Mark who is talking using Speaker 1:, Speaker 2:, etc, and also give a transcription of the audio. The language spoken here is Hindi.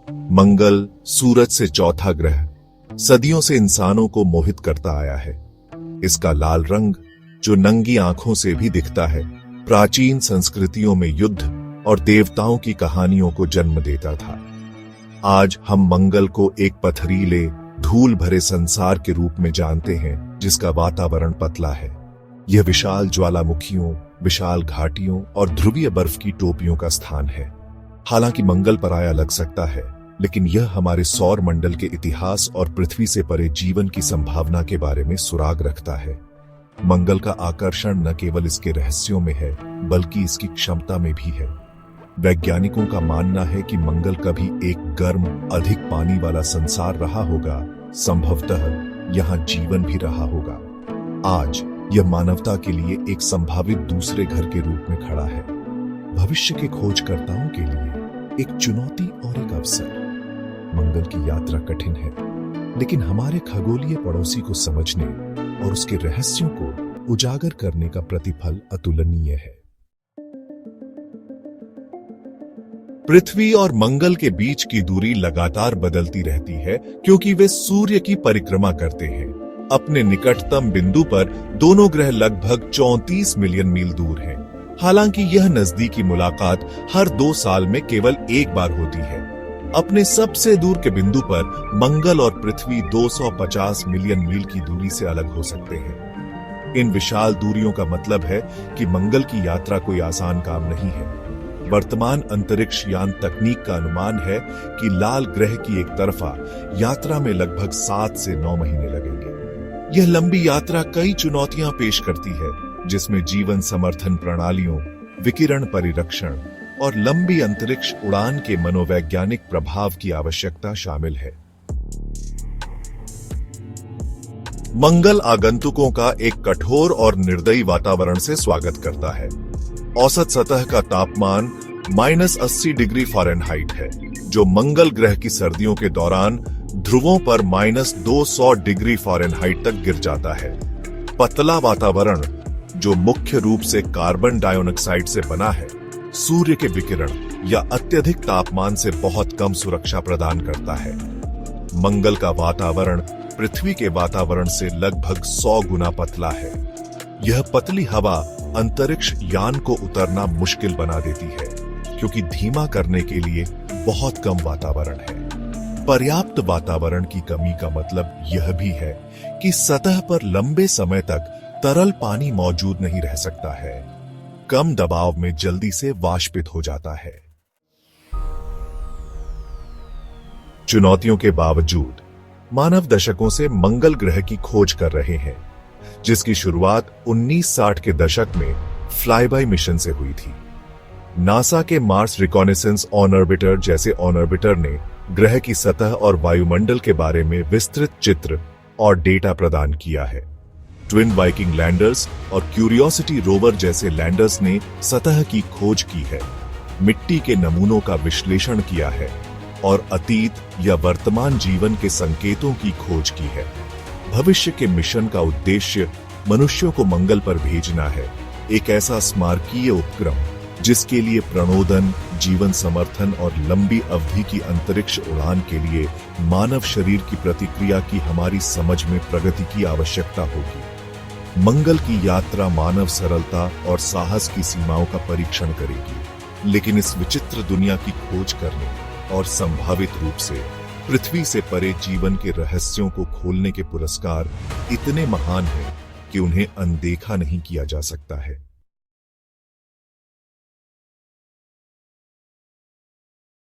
Speaker 1: मंगल सूरज से चौथा ग्रह सदियों से इंसानों को मोहित करता आया है। इसका लाल रंग, जो नंगी आंखों से भी दिखता है, प्राचीन संस्कृतियों में युद्ध और देवताओं की कहानियों को जन्म देता था। आज हम मंगल को एक पथरीले, धूल भरे संसार के रूप में जानते हैं, जिसका वातावरण पतला है। यह विशाल ज्वालामुखियों, विशाल घाटियों और ध्रुवीय बर्फ की टोपियों का स्थान है। हालांकि मंगल पराया लग सकता है, लेकिन यह हमारे सौर मंडल के इतिहास और पृथ्वी से परे जीवन की संभावना के बारे में सुराग रखता है। मंगल का आकर्षण न केवल इसके रहस्यों में है, बल्कि इसकी क्षमता में भी है। वैज्ञानिकों का मानना है कि मंगल कभी एक गर्म, अधिक पानी वाला संसार रहा होगा। संभवतः यहाँ जीवन भी रहा होगा। आज यह मानवता के लिए एक संभावित दूसरे घर के रूप में खड़ा है। भविष्य के खोजकर्ताओं के लिए एक चुनौती और एक अवसर। मंगल की यात्रा कठिन है, लेकिन हमारे खगोलीय पड़ोसी को समझने और उसके रहस्यों को उजागर करने का प्रतिफल अतुलनीय है। पृथ्वी और मंगल के बीच की दूरी लगातार बदलती रहती है, क्योंकि वे सूर्य की परिक्रमा करते हैं। अपने निकटतम बिंदु पर दोनों ग्रह लगभग 34 मिलियन मील दूर हैं। हालांकि यह नजदीकी मुलाकात हर 2 साल में केवल एक बार होती है। अपने सबसे दूर के बिंदु पर मंगल और पृथ्वी 250 मिलियन मील की दूरी से अलग हो सकते हैं। इन विशाल दूरियों का मतलब है कि मंगल की यात्रा कोई आसान काम नहीं है। वर्तमान अंतरिक्ष यान तकनीक का अनुमान है कि लाल ग्रह की एक तरफा यात्रा में लगभग 7 से 9 महीने लगेंगे। यह लंबी यात्रा कई चुनौतियां पेश करती है, जिसमें जीवन समर्थन प्रणालियों, विकिरण परिरक्षण और लंबी अंतरिक्ष उड़ान के मनोवैज्ञानिक प्रभाव की आवश्यकता शामिल है। मंगल आगंतुकों का एक कठोर और निर्दयी वातावरण से स्वागत करता है। औसत सतह का तापमान -80 डिग्री फ़ारेनहाइट है, जो मंगल ग्रह की सर्दियों के दौरान ध्रुवों पर -200 डिग्री फ़ारेनहाइट तक गिर जाता है। पतला वातावरण, जो मुख्य रूप से कार्बन डाइऑक्साइड से बना है, सूर्य के विकिरण या अत्यधिक तापमान से बहुत कम सुरक्षा प्रदान करता है। मंगल का वातावरण पृथ्वी के वातावरण से लगभग 100 गुना पतला है। यह पतली हवा अंतरिक्ष यान को उतरना मुश्किल बना देती है, क्योंकि धीमा करने के लिए बहुत कम वातावरण है। पर्याप्त वातावरण की कमी का मतलब यह भी है कि सतह पर लंबे समय तक तरल पानी मौजूद नहीं रह सकता है। कम दबाव में जल्दी से वाष्पित हो जाता है। चुनौतियों के बावजूद मानव दशकों से मंगल ग्रह की खोज कर रहे हैं, जिसकी शुरुआत 1960 के दशक में फ्लाईबाय मिशन से हुई थी। नासा के मार्स रिकॉनेसेंस ऑन ऑर्बिटर जैसे ऑन ऑर्बिटर ने ग्रह की सतह और वायुमंडल के बारे में विस्तृत चित्र और डेटा प्रदान किया है। ट्विन वाइकिंग लैंडर्स और क्यूरियोसिटी रोवर जैसे लैंडर्स ने सतह की खोज की है, मिट्टी के नमूनों का विश्लेषण किया है और अतीत या वर्तमान जीवन के संकेतों की खोज की है। भविष्य के मिशन का उद्देश्य मनुष्यों को मंगल पर भेजना है, एक ऐसा स्मारकीय उपक्रम जिसके लिए प्रणोदन, जीवन समर्थन और लंबी अवधि की अंतरिक्ष उड़ान के लिए मानव शरीर की प्रतिक्रिया की हमारी समझ में प्रगति की आवश्यकता होगी। मंगल की यात्रा मानव सरलता और साहस की सीमाओं का परीक्षण करेगी, लेकिन इस विचित्र दुनिया की खोज करने और संभावित रूप से पृथ्वी से परे जीवन के रहस्यों को खोलने के पुरस्कार इतने महान हैं कि उन्हें अनदेखा नहीं किया जा सकता है।